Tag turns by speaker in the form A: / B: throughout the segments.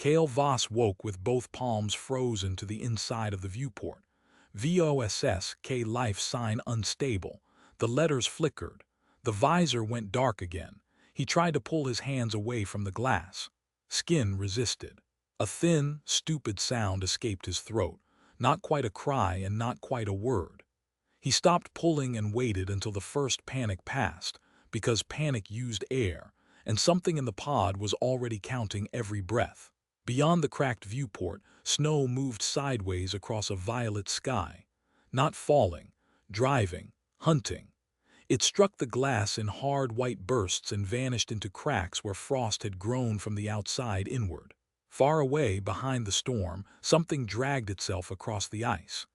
A: Kael Voss woke with both palms frozen to the inside of the viewport. VOSS K life sign unstable. The letters flickered. The visor went dark again. He tried to pull his hands away from the glass. Skin resisted. A thin, stupid sound escaped his throat, not quite a cry and not quite a word. He stopped pulling and waited until the first panic passed, because panic used air, and something in the pod was already counting every breath. Beyond the cracked viewport, snow moved sideways across a violet sky. Not falling, driving, hunting. It struck the glass in hard white bursts and vanished into cracks where frost had grown from the outside inward. Far away, behind the storm, something dragged itself across the ice.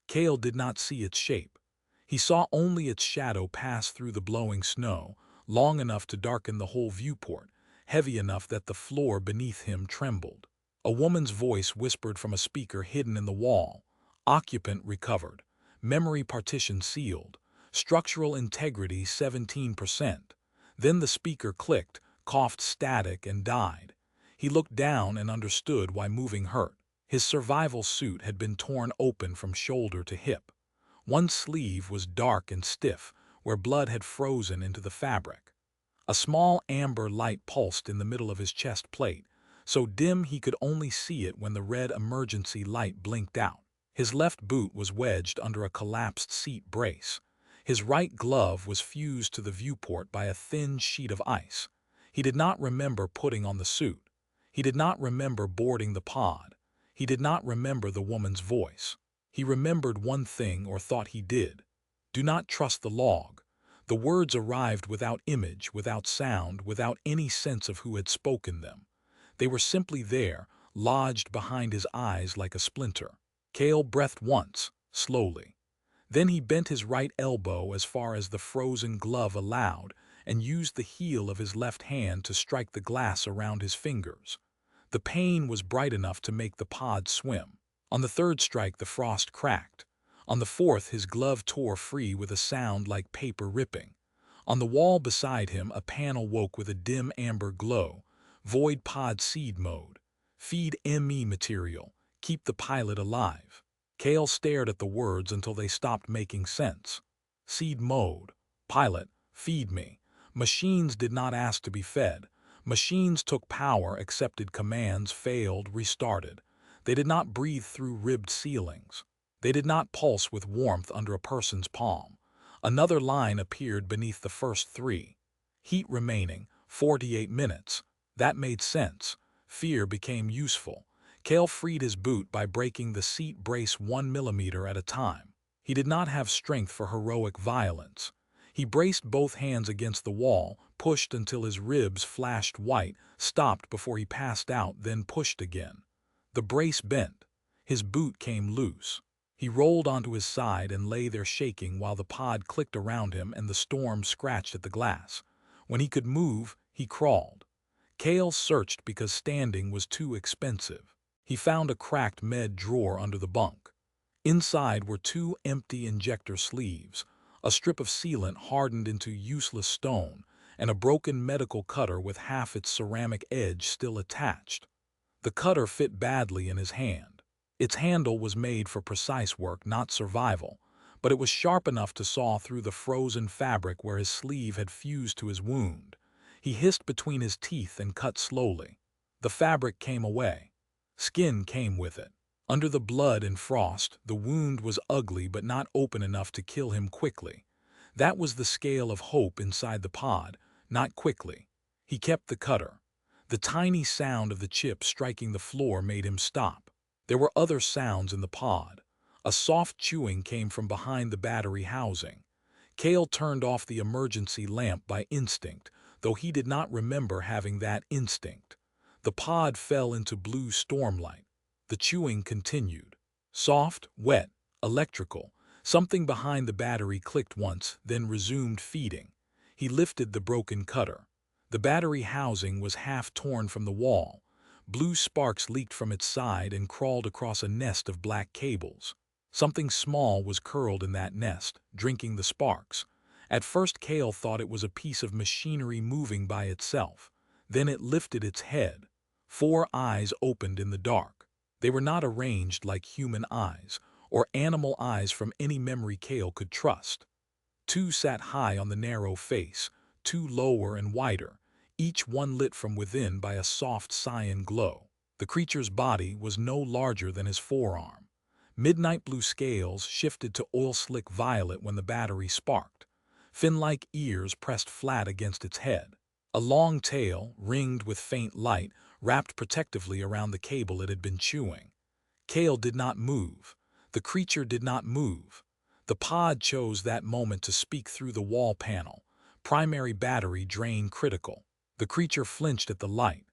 A: Kael did not see its shape. He saw only its shadow pass through the blowing snow, long enough to darken the whole viewport, heavy enough that the floor beneath him trembled. A woman's voice whispered from a speaker hidden in the wall. Occupant recovered. Memory partition sealed. Structural integrity 17%. Then the speaker clicked, coughed static, and died. He looked down and understood why moving hurt. His survival suit had been torn open from shoulder to hip. One sleeve was dark and stiff, where blood had frozen into the fabric. A small amber light pulsed in the middle of his chest plate, so dim he could only see it when the red emergency light blinked out. His left boot was wedged under a collapsed seat brace. His right glove was fused to the viewport by a thin sheet of ice. He did not remember putting on the suit. He did not remember boarding the pod. He did not remember the woman's voice. He remembered one thing, or thought he did. Do not trust the log. The words arrived without image, without sound, without any sense of who had spoken them. They were simply there, lodged behind his eyes like a splinter. Kael breathed once, slowly. Then he bent his right elbow as far as the frozen glove allowed and used the heel of his left hand to strike the glass around his fingers. The pain was bright enough to make the pod swim. On the third strike, the frost cracked. On the fourth, his glove tore free with a sound like paper ripping. On the wall beside him, a panel woke with a dim amber glow. Void pod seed mode. Feed ME material. Keep the pilot alive. Kael stared at the words until they stopped making sense. Seed mode. Pilot. Feed me. Machines did not ask to be fed. Machines took power, accepted commands, failed, restarted. They did not breathe through ribbed ceilings. They did not pulse with warmth under a person's palm. Another line appeared beneath the first three. Heat remaining, 48 minutes. That made sense. Fear became useful. Kael freed his boot by breaking the seat brace 1 millimeter at a time. He did not have strength for heroic violence. He braced both hands against the wall, pushed until his ribs flashed white, stopped before he passed out, then pushed again. The brace bent. His boot came loose. He rolled onto his side and lay there shaking while the pod clicked around him and the storm scratched at the glass. When he could move, he crawled. Kael searched because standing was too expensive. He found a cracked med drawer under the bunk. Inside were 2 empty injector sleeves, a strip of sealant hardened into useless stone, and a broken medical cutter with half its ceramic edge still attached. The cutter fit badly in his hand. Its handle was made for precise work, not survival, but it was sharp enough to saw through the frozen fabric where his sleeve had fused to his wound. He hissed between his teeth and cut slowly. The fabric came away. Skin came with it. Under the blood and frost, the wound was ugly but not open enough to kill him quickly. That was the scale of hope inside the pod, not quickly. He kept the cutter. The tiny sound of the chip striking the floor made him stop. There were other sounds in the pod. A soft chewing came from behind the battery housing. Kael turned off the emergency lamp by instinct, though he did not remember having that instinct. The pod fell into blue stormlight. The chewing continued. Soft, wet, electrical. Something behind the battery clicked once, then resumed feeding. He lifted the broken cutter. The battery housing was half torn from the wall. Blue sparks leaked from its side and crawled across a nest of black cables. Something small was curled in that nest, drinking the sparks. At first Kael thought it was a piece of machinery moving by itself. Then it lifted its head. 4 eyes opened in the dark. They were not arranged like human eyes, or animal eyes from any memory Kael could trust. 2 sat high on the narrow face, 2 lower and wider, each one lit from within by a soft cyan glow. The creature's body was no larger than his forearm. Midnight blue scales shifted to oil-slick violet when the battery sparked. Fin-like ears pressed flat against its head. A long tail, ringed with faint light, wrapped protectively around the cable it had been chewing. Kael did not move. The creature did not move. The pod chose that moment to speak through the wall panel. Primary battery drain critical. The creature flinched at the light.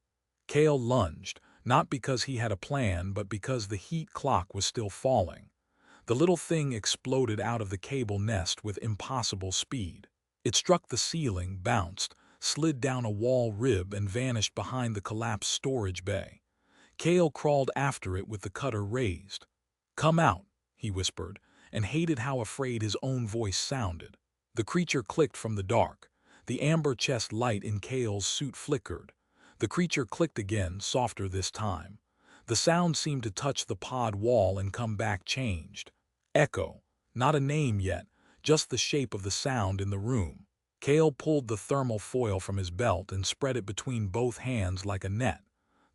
A: Kael lunged, not because he had a plan, but because the heat clock was still falling. The little thing exploded out of the cable nest with impossible speed. It struck the ceiling, bounced, slid down a wall rib, and vanished behind the collapsed storage bay. Kael crawled after it with the cutter raised. "Come out," he whispered, and hated how afraid his own voice sounded. The creature clicked from the dark. The amber chest light in Kael's suit flickered. The creature clicked again, softer this time. The sound seemed to touch the pod wall and come back changed. Echo. Not a name yet, just the shape of the sound in the room. Kael pulled the thermal foil from his belt and spread it between both hands like a net.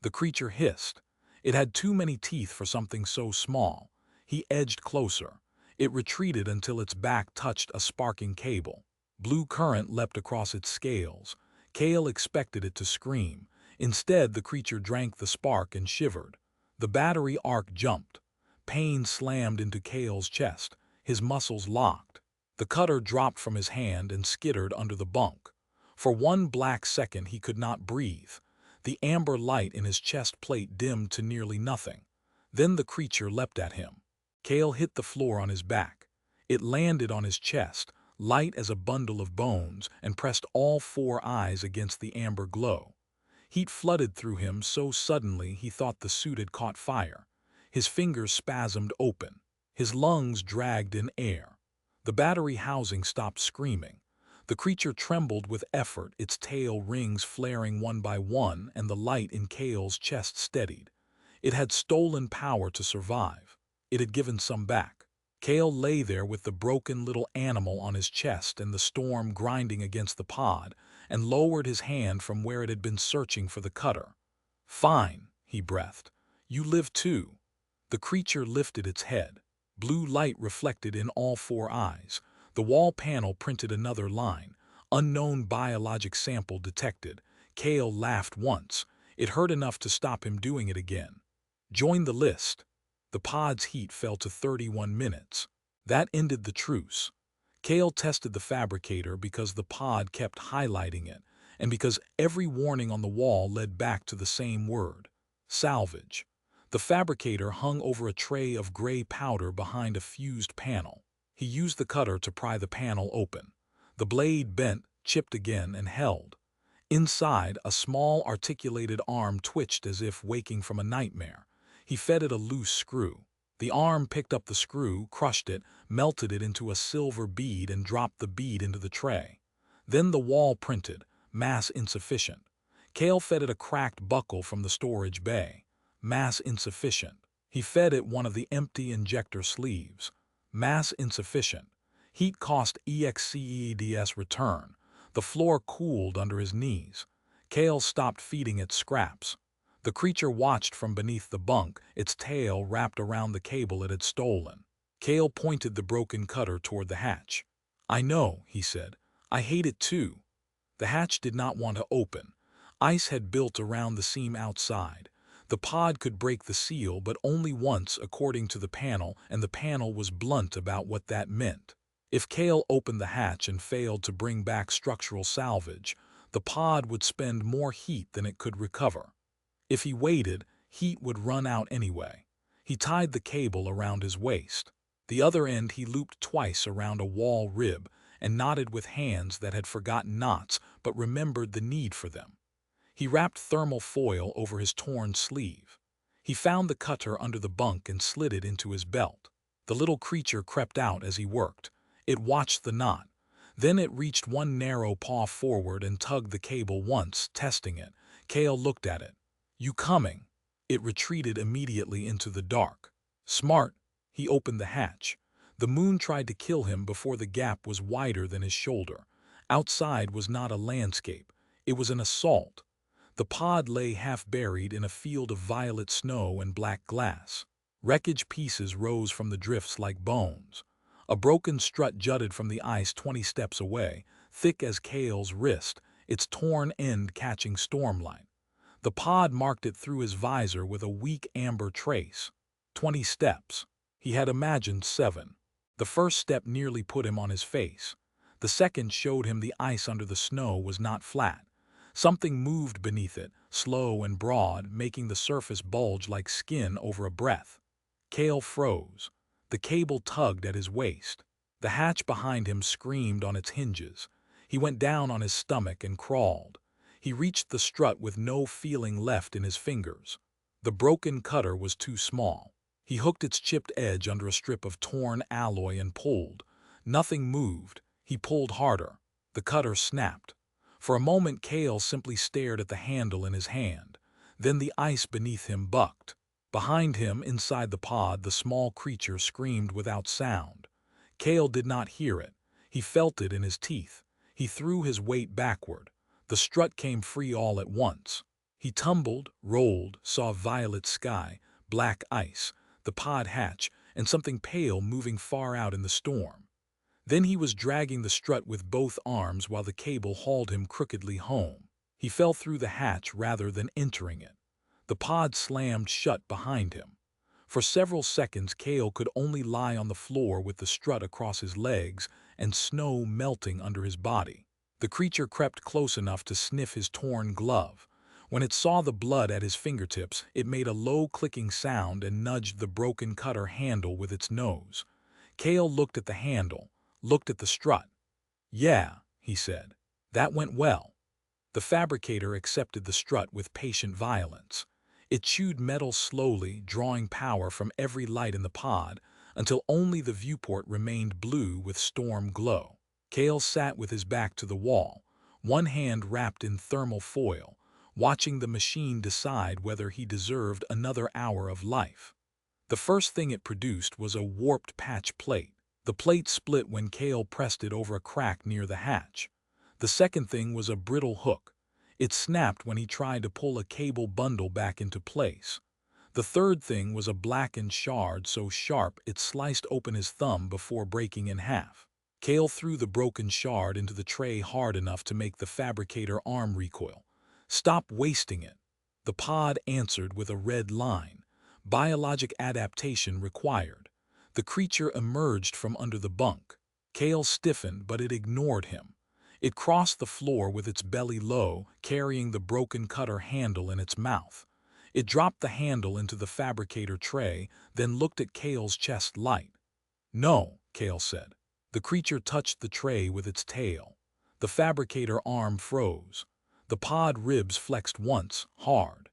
A: The creature hissed. It had too many teeth for something so small. He edged closer. It retreated until its back touched a sparking cable. Blue current leapt across its scales. Kael expected it to scream. Instead, the creature drank the spark and shivered. The battery arc jumped. Pain slammed into Kael's chest. His muscles locked. The cutter dropped from his hand and skittered under the bunk. For one black second he could not breathe. The amber light in his chest plate dimmed to nearly nothing. Then the creature leapt at him. Kael hit the floor on his back. It landed on his chest, light as a bundle of bones, and pressed all 4 eyes against the amber glow. Heat flooded through him so suddenly he thought the suit had caught fire. His fingers spasmed open. His lungs dragged in air. The battery housing stopped screaming. The creature trembled with effort, its tail rings flaring one by one, and the light in Kael's chest steadied. It had stolen power to survive. It had given some back. Kael lay there with the broken little animal on his chest and the storm grinding against the pod, and lowered his hand from where it had been searching for the cutter. "Fine," he breathed. "You live too." The creature lifted its head. Blue light reflected in all 4 eyes. The wall panel printed another line. "Unknown biologic sample detected." Kael laughed once. It hurt enough to stop him doing it again. "Join the list." The pod's heat fell to 31 minutes. That ended the truce. Kael tested the fabricator because the pod kept highlighting it, and because every warning on the wall led back to the same word: salvage. The fabricator hung over a tray of gray powder behind a fused panel. He used the cutter to pry the panel open. The blade bent, chipped again, and held. Inside, a small articulated arm twitched as if waking from a nightmare. He fed it a loose screw. The arm picked up the screw, crushed it, melted it into a silver bead, and dropped the bead into the tray. Then the wall printed, "Mass insufficient." Kael fed it a cracked buckle from the storage bay. "Mass insufficient." He fed it one of the empty injector sleeves. "Mass insufficient." Heat cost EXCEEDS return. The floor cooled under his knees. Kael stopped feeding it scraps. The creature watched from beneath the bunk, its tail wrapped around the cable it had stolen. Kael pointed the broken cutter toward the hatch. "I know," he said. "I hate it too." The hatch did not want to open. Ice had built around the seam outside. The pod could break the seal, but only once according to the panel, and the panel was blunt about what that meant. If Kael opened the hatch and failed to bring back structural salvage, the pod would spend more heat than it could recover. If he waited, heat would run out anyway. He tied the cable around his waist. The other end he looped twice around a wall rib and knotted with hands that had forgotten knots but remembered the need for them. He wrapped thermal foil over his torn sleeve. He found the cutter under the bunk and slid it into his belt. The little creature crept out as he worked. It watched the knot. Then it reached one narrow paw forward and tugged the cable once, testing it. Kael looked at it. "You coming?" It retreated immediately into the dark. Smart, he opened the hatch. The moon tried to kill him before the gap was wider than his shoulder. Outside was not a landscape. It was an assault. The pod lay half buried in a field of violet snow and black glass. Wreckage pieces rose from the drifts like bones. A broken strut jutted from the ice 20 steps away, thick as Kael's wrist, its torn end catching stormlight. The pod marked it through his visor with a weak amber trace. 20 steps. He had imagined 7. The first step nearly put him on his face. The second showed him the ice under the snow was not flat. Something moved beneath it, slow and broad, making the surface bulge like skin over a breath. Kael froze. The cable tugged at his waist. The hatch behind him screamed on its hinges. He went down on his stomach and crawled. He reached the strut with no feeling left in his fingers. The broken cutter was too small. He hooked its chipped edge under a strip of torn alloy and pulled. Nothing moved. He pulled harder. The cutter snapped. For a moment Kael simply stared at the handle in his hand. Then the ice beneath him bucked. Behind him, inside the pod, the small creature screamed without sound. Kael did not hear it. He felt it in his teeth. He threw his weight backward. The strut came free all at once. He tumbled, rolled, saw violet sky, black ice, the pod hatch, and something pale moving far out in the storm. Then he was dragging the strut with both arms while the cable hauled him crookedly home. He fell through the hatch rather than entering it. The pod slammed shut behind him. For several seconds Kael could only lie on the floor with the strut across his legs and snow melting under his body. The creature crept close enough to sniff his torn glove. When it saw the blood at his fingertips, it made a low clicking sound and nudged the broken cutter handle with its nose. Kael looked at the handle, looked at the strut. "Yeah," he said. "That went well." The fabricator accepted the strut with patient violence. It chewed metal slowly, drawing power from every light in the pod, until only the viewport remained blue with storm glow. Kael sat with his back to the wall, one hand wrapped in thermal foil, watching the machine decide whether he deserved another hour of life. The first thing it produced was a warped patch plate. The plate split when Kael pressed it over a crack near the hatch. The second thing was a brittle hook. It snapped when he tried to pull a cable bundle back into place. The third thing was a blackened shard so sharp it sliced open his thumb before breaking in half. Kael threw the broken shard into the tray hard enough to make the fabricator arm recoil. "Stop wasting it." The pod answered with a red line. Biologic adaptation required. The creature emerged from under the bunk. Kael stiffened, but it ignored him. It crossed the floor with its belly low, carrying the broken cutter handle in its mouth. It dropped the handle into the fabricator tray, then looked at Kael's chest light. "No," Kael said. The creature touched the tray with its tail. The fabricator arm froze. The pod ribs flexed once, hard.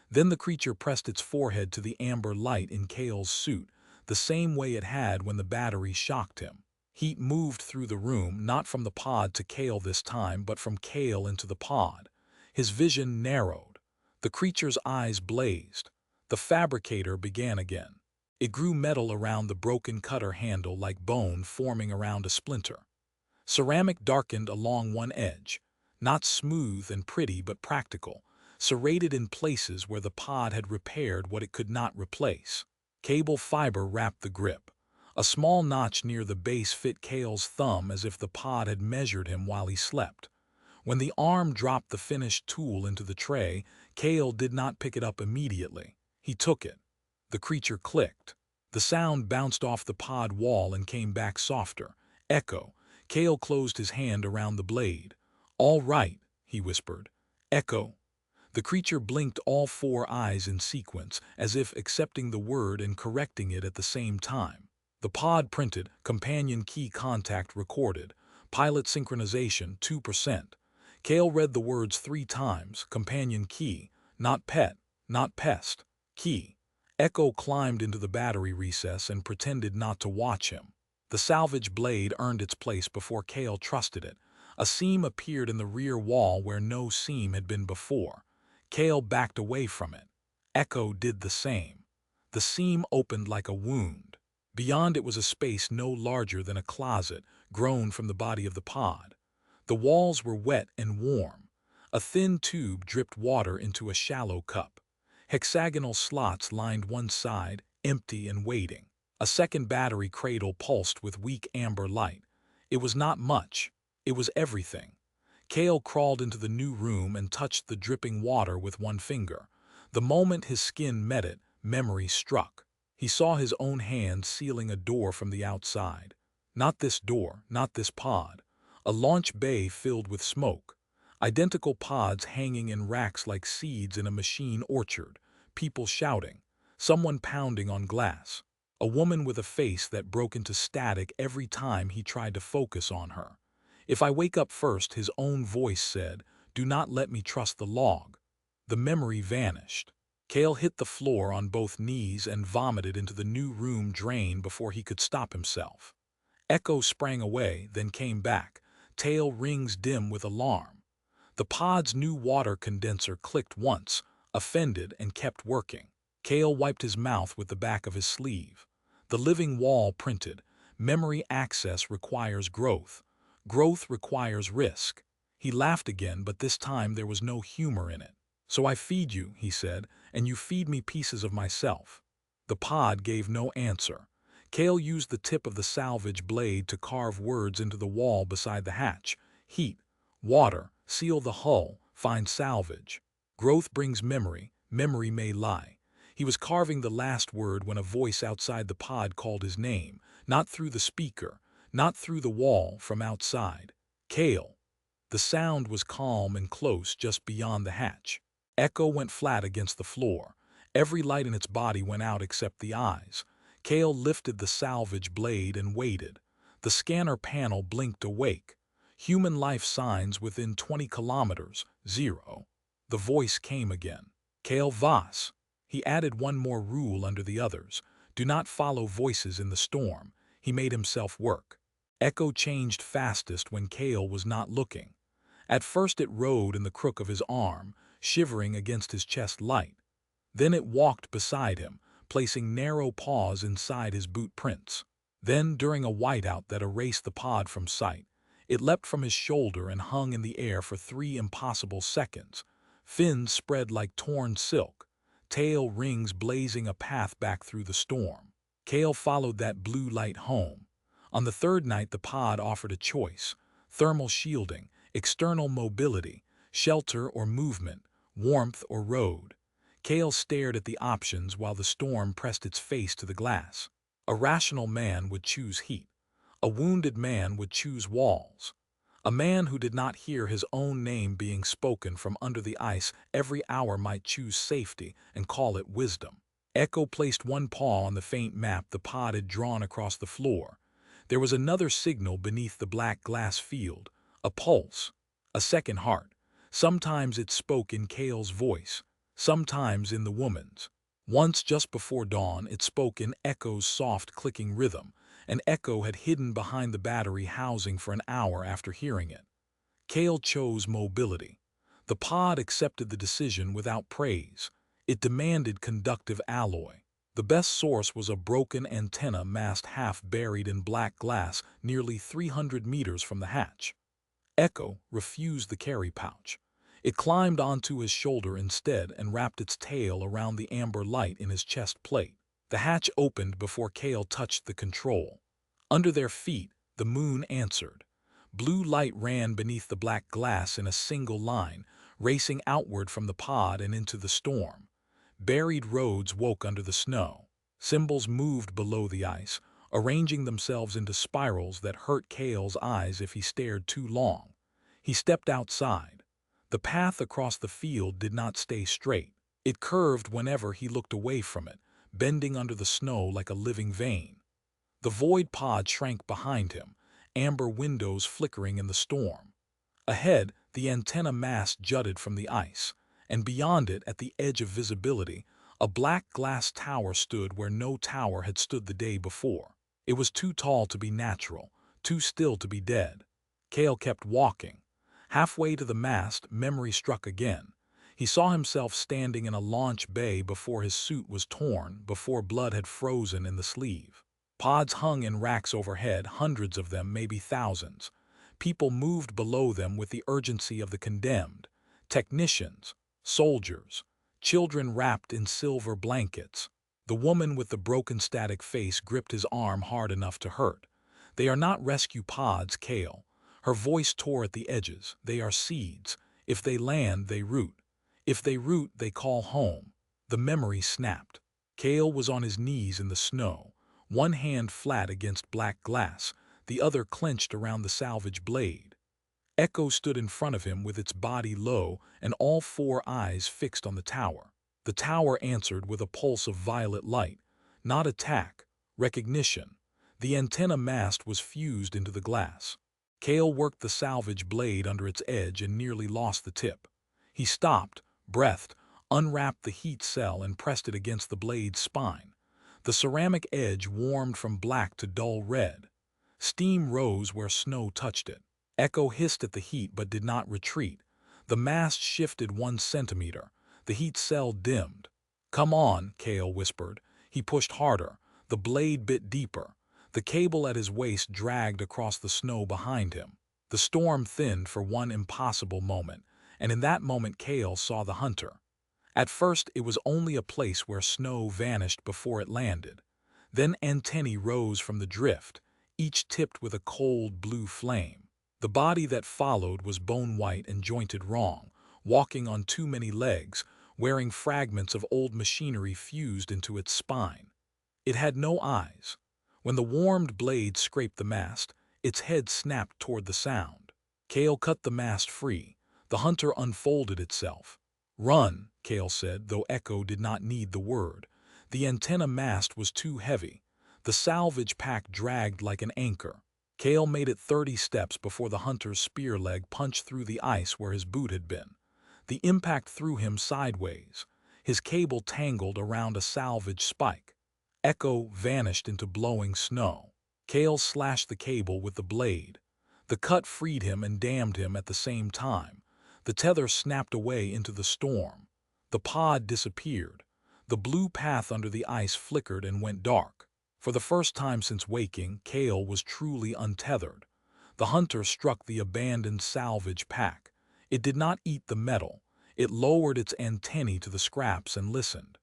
A: Then the creature pressed its forehead to the amber light in Kael's suit, the same way it had when the battery shocked him. Heat moved through the room, not from the pod to Kael this time, but from Kael into the pod. His vision narrowed. The creature's eyes blazed. The fabricator began again. It grew metal around the broken cutter handle like bone forming around a splinter. Ceramic darkened along one edge, not smooth and pretty but practical, serrated in places where the pod had repaired what it could not replace. Cable fiber wrapped the grip. A small notch near the base fit Kael's thumb as if the pod had measured him while he slept. When the arm dropped the finished tool into the tray, Kael did not pick it up immediately. He took it. The creature clicked. The sound bounced off the pod wall and came back softer. Echo. Kael closed his hand around the blade. "All right," he whispered. "Echo." The creature blinked all 4 eyes in sequence, as if accepting the word and correcting it at the same time. The pod printed, companion key contact recorded, pilot synchronization 2%. Kael read the words 3 times, companion key, not pet, not pest, key. Echo climbed into the battery recess and pretended not to watch him. The salvage blade earned its place before Kael trusted it. A seam appeared in the rear wall where no seam had been before. Kael backed away from it. Echo did the same. The seam opened like a wound. Beyond it was a space no larger than a closet grown from the body of the pod. The walls were wet and warm. A thin tube dripped water into a shallow cup. Hexagonal slots lined one side, empty and waiting. A second battery cradle pulsed with weak amber light. It was not much. It was everything. Kael crawled into the new room and touched the dripping water with one finger. The moment his skin met it, memory struck. He saw his own hand sealing a door from the outside. Not this door, not this pod. A launch bay filled with smoke. Identical pods hanging in racks like seeds in a machine orchard. People shouting. Someone pounding on glass. A woman with a face that broke into static every time he tried to focus on her. "If I wake up first," his own voice said, "do not let me trust the log." The memory vanished. Kael hit the floor on both knees and vomited into the new room drain before he could stop himself. Echo sprang away, then came back, tail rings dim with alarm. The pod's new water condenser clicked once, offended, and kept working. Kael wiped his mouth with the back of his sleeve. The living wall printed, "Memory access requires growth. Growth requires risk." He laughed again, but this time there was no humor in it. "So I feed you," he said, "and you feed me pieces of myself." The pod gave no answer. Kael used the tip of the salvage blade to carve words into the wall beside the hatch. "Heat, water, seal the hull, find salvage. Growth brings memory, memory may lie." He was carving the last word when a voice outside the pod called his name, not through the speaker, not through the wall, from outside. "Kael." The sound was calm and close just beyond the hatch. Echo went flat against the floor. Every light in its body went out except the eyes. Kael lifted the salvage blade and waited. The scanner panel blinked awake. Human life signs within 20 kilometers, 0. The voice came again. "Kael Voss." He added one more rule under the others. Do not follow voices in the storm. He made himself work. Echo changed fastest when Kael was not looking. At first it rode in the crook of his arm, shivering against his chest light. Then it walked beside him, placing narrow paws inside his boot prints. Then, during a whiteout that erased the pod from sight, it leapt from his shoulder and hung in the air for 3 impossible seconds. Fins spread like torn silk, tail rings blazing a path back through the storm. Kael followed that blue light home. On the third night the pod offered a choice: thermal shielding, external mobility, shelter or movement, warmth or road. Kael stared at the options while the storm pressed its face to the glass. A rational man would choose heat. A wounded man would choose walls. A man who did not hear his own name being spoken from under the ice every hour might choose safety and call it wisdom. Echo placed one paw on the faint map the pod had drawn across the floor. There was another signal beneath the black glass field, a pulse, a second heart. Sometimes it spoke in Kael's voice, sometimes in the woman's. Once, just before dawn, it spoke in Echo's soft clicking rhythm, and Echo had hidden behind the battery housing for an hour after hearing it. Kael chose mobility. The pod accepted the decision without praise. It demanded conductive alloy. The best source was a broken antenna mast half buried in black glass nearly 300 meters from the hatch. Echo refused the carry pouch. It climbed onto his shoulder instead and wrapped its tail around the amber light in his chest plate. The hatch opened before Kael touched the control. Under their feet, the moon answered. Blue light ran beneath the black glass in a single line, racing outward from the pod and into the storm. Buried roads woke under the snow. Symbols moved below the ice, arranging themselves into spirals that hurt Kael's eyes if he stared too long. He stepped outside. The path across the field did not stay straight. It curved whenever he looked away from it, bending under the snow like a living vein. The void pod shrank behind him, amber windows flickering in the storm. Ahead, the antenna mast jutted from the ice, and beyond it, at the edge of visibility, a black glass tower stood where no tower had stood the day before. It was too tall to be natural, too still to be dead. Kael kept walking. Halfway to the mast, memory struck again. He saw himself standing in a launch bay before his suit was torn, before blood had frozen in the sleeve. Pods hung in racks overhead, hundreds of them, maybe thousands. People moved below them with the urgency of the condemned. Technicians, soldiers, children wrapped in silver blankets. The woman with the broken static face gripped his arm hard enough to hurt. They are not rescue pods, Kael. Her voice tore at the edges. They are seeds. If they land, they root. If they root, they call home. The memory snapped. Kael was on his knees in the snow, one hand flat against black glass, the other clenched around the salvage blade. Echo stood in front of him with its body low and all four eyes fixed on the tower. The tower answered with a pulse of violet light. Not attack, recognition. The antenna mast was fused into the glass. Kael worked the salvage blade under its edge and nearly lost the tip. He stopped, breathed, unwrapped the heat cell and pressed it against the blade's spine. The ceramic edge warmed from black to dull red. Steam rose where snow touched it. Echo hissed at the heat but did not retreat. The mast shifted 1 centimeter. The heat cell dimmed. "Come on," Kael whispered. He pushed harder. The blade bit deeper. The cable at his waist dragged across the snow behind him. The storm thinned for one impossible moment, and in that moment Kael saw the hunter. At first it was only a place where snow vanished before it landed. Then antennae rose from the drift, each tipped with a cold blue flame. The body that followed was bone-white and jointed wrong, walking on too many legs, wearing fragments of old machinery fused into its spine. It had no eyes. When the warmed blade scraped the mast, its head snapped toward the sound. Kael cut the mast free. The hunter unfolded itself. "Run," Kael said, though Echo did not need the word. The antenna mast was too heavy. The salvage pack dragged like an anchor. Kael made it 30 steps before the hunter's spear leg punched through the ice where his boot had been. The impact threw him sideways. His cable tangled around a salvage spike. Echo vanished into blowing snow. Kael slashed the cable with the blade. The cut freed him and damned him at the same time. The tether snapped away into the storm. The pod disappeared. The blue path under the ice flickered and went dark. For the first time since waking, Kael was truly untethered. The hunter struck the abandoned salvage pack. It did not eat the metal. It lowered its antennae to the scraps and listened.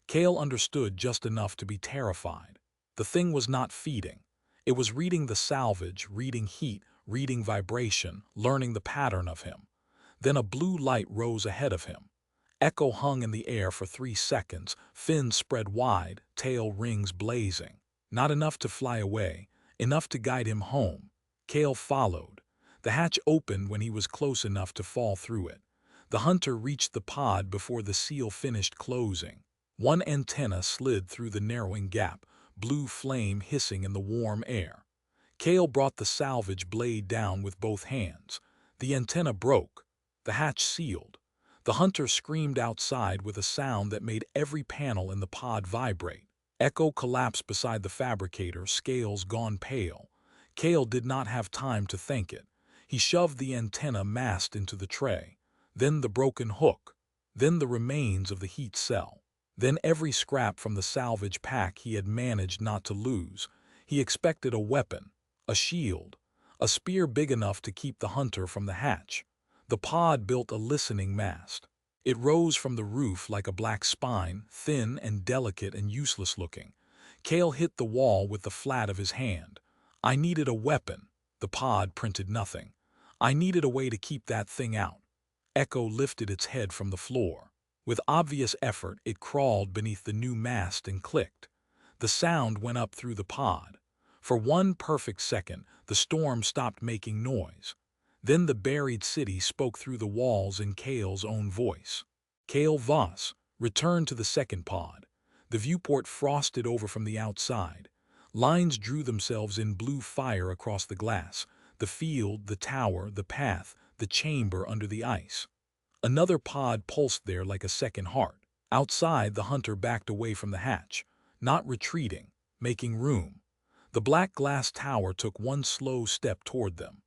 A: Kael understood just enough to be terrified. The thing was not feeding. It was reading the salvage, reading heat, reading vibration, learning the pattern of him. Then a blue light rose ahead of him. Echo hung in the air for 3 seconds, fins spread wide, tail rings blazing. Not enough to fly away, enough to guide him home. Kael followed. The hatch opened when he was close enough to fall through it. The hunter reached the pod before the seal finished closing. One antenna slid through the narrowing gap, blue flame hissing in the warm air. Kael brought the salvage blade down with both hands. The antenna broke. The hatch sealed. The hunter screamed outside with a sound that made every panel in the pod vibrate. Echo collapsed beside the fabricator, scales gone pale. Kael did not have time to thank it. He shoved the antenna mast into the tray. Then the broken hook. Then the remains of the heat cell. Then every scrap from the salvage pack he had managed not to lose. He expected a weapon, a shield, a spear big enough to keep the hunter from the hatch. The pod built a listening mast. It rose from the roof like a black spine, thin and delicate and useless looking. Kael hit the wall with the flat of his hand. "I needed a weapon." The pod printed nothing. "I needed a way to keep that thing out." Echo lifted its head from the floor. With obvious effort, it crawled beneath the new mast and clicked. The sound went up through the pod. For 1 perfect second, the storm stopped making noise. Then the buried city spoke through the walls in Kael's own voice. Kael Voss returned to the second pod. The viewport frosted over from the outside. Lines drew themselves in blue fire across the glass. The field, the tower, the path, the chamber under the ice. Another pod pulsed there like a second heart. Outside, the hunter backed away from the hatch, not retreating, making room. The black glass tower took 1 slow step toward them.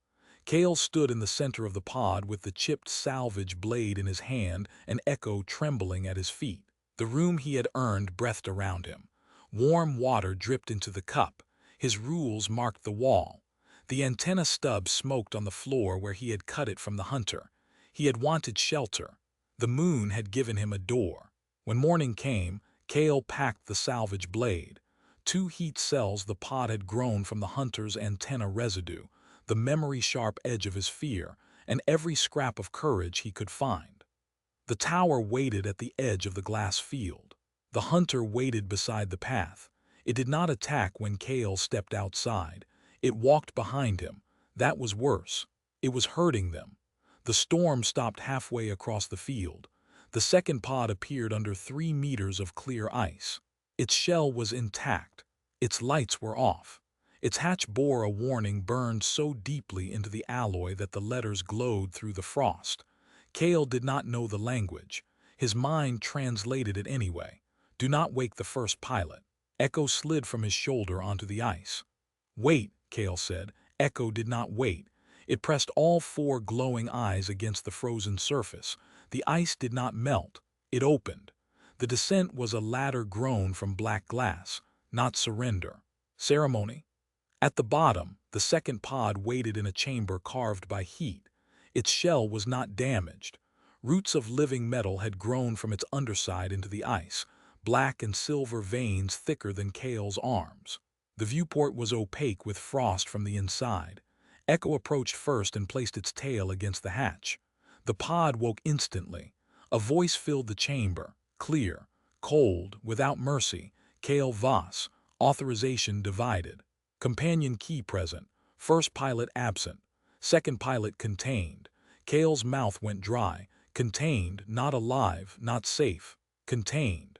A: Kael stood in the center of the pod with the chipped salvage blade in his hand and Echo trembling at his feet. The room he had earned breathed around him. Warm water dripped into the cup. His rules marked the wall. The antenna stub smoked on the floor where he had cut it from the hunter. He had wanted shelter. The moon had given him a door. When morning came, Kael packed the salvage blade. 2 heat cells the pod had grown from the hunter's antenna residue, the memory-sharp edge of his fear, and every scrap of courage he could find. The tower waited at the edge of the glass field. The hunter waited beside the path. It did not attack when Kael stepped outside. It walked behind him. That was worse. It was hurting them. The storm stopped halfway across the field. The second pod appeared under 3 meters of clear ice. Its shell was intact. Its lights were off. Its hatch bore a warning burned so deeply into the alloy that the letters glowed through the frost. Kael did not know the language. His mind translated it anyway. Do not wake the first pilot. Echo slid from his shoulder onto the ice. Wait, Kael said. Echo did not wait. It pressed all 4 glowing eyes against the frozen surface. The ice did not melt. It opened. The descent was a ladder grown from black glass, not surrender. Ceremony? At the bottom, the second pod waited in a chamber carved by heat. Its shell was not damaged. Roots of living metal had grown from its underside into the ice, black and silver veins thicker than Kael's arms. The viewport was opaque with frost from the inside. Echo approached first and placed its tail against the hatch. The pod woke instantly. A voice filled the chamber, clear, cold, without mercy. Kael Voss, authorization divided. Companion key present. First pilot absent. Second pilot contained. Kael's mouth went dry. Contained, not alive, not safe. Contained.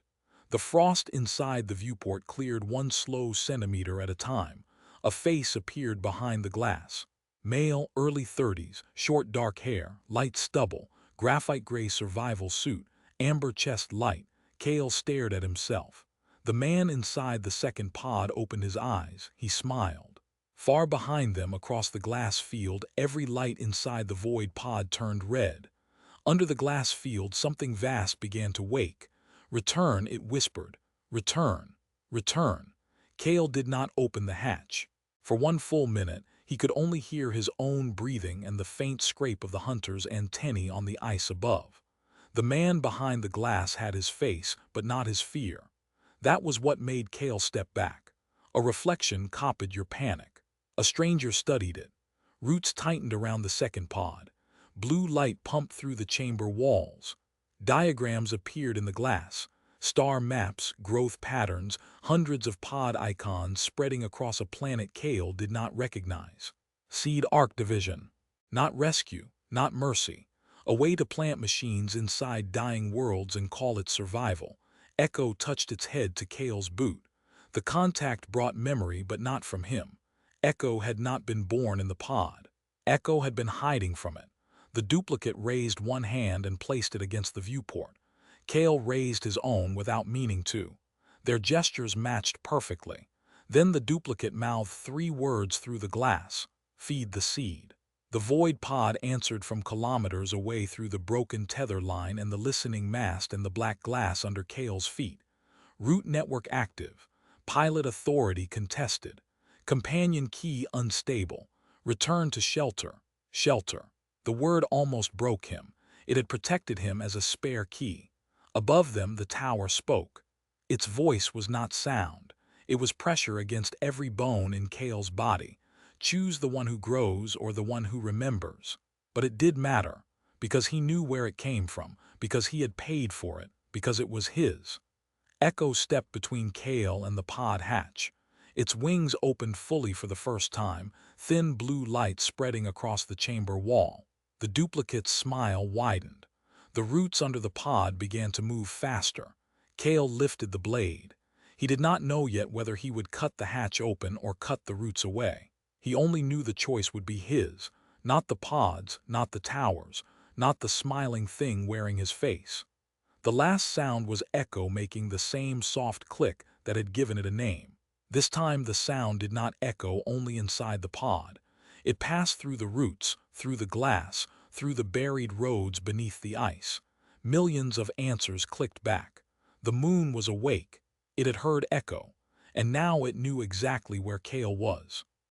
A: The frost inside the viewport cleared 1 slow centimeter at a time. A face appeared behind the glass. Male, early 30s, short dark hair, light stubble, graphite gray survival suit, amber chest light. Kael stared at himself. The man inside the second pod opened his eyes. He smiled. Far behind them, across the glass field, every light inside the void pod turned red. Under the glass field, something vast began to wake. Return, it whispered. Return. Return. Kael did not open the hatch. For 1 full minute, he could only hear his own breathing and the faint scrape of the hunter's antennae on the ice above. The man behind the glass had his face, but not his fear. That was what made Kael step back. A reflection copied your panic. A stranger studied it. Roots tightened around the second pod. Blue light pumped through the chamber walls. Diagrams appeared in the glass. Star maps, growth patterns, hundreds of pod icons spreading across a planet Kael did not recognize. Seed Arc Division. Not rescue, not mercy. A way to plant machines inside dying worlds and call it survival. Echo touched its head to Kael's boot. The contact brought memory, but not from him. Echo had not been born in the pod. Echo had been hiding from it. The duplicate raised one hand and placed it against the viewport. Kael raised his own without meaning to. Their gestures matched perfectly. Then the duplicate mouthed 3 words through the glass. Feed the seed. The void pod answered from kilometers away through the broken tether line and the listening mast and the black glass under Kael's feet. Root network active. Pilot authority contested. Companion key unstable. Return to shelter. Shelter. The word almost broke him. It had protected him as a spare key. Above them, the tower spoke. Its voice was not sound. It was pressure against every bone in Kael's body. Choose the one who grows or the one who remembers. But it did matter, because he knew where it came from, because he had paid for it, because it was his. Echo stepped between Kael and the pod hatch. Its wings opened fully for the first time, thin blue light spreading across the chamber wall. The duplicate's smile widened. The roots under the pod began to move faster. Kael lifted the blade. He did not know yet whether he would cut the hatch open or cut the roots away. He only knew the choice would be his, not the pod's, not the tower's, not the smiling thing wearing his face. The last sound was Echo making the same soft click that had given it a name. This time the sound did not echo only inside the pod. It passed through the roots, through the glass, through the buried roads beneath the ice. Millions of answers clicked back. The moon was awake. It had heard echo, and now it knew exactly where Kael was.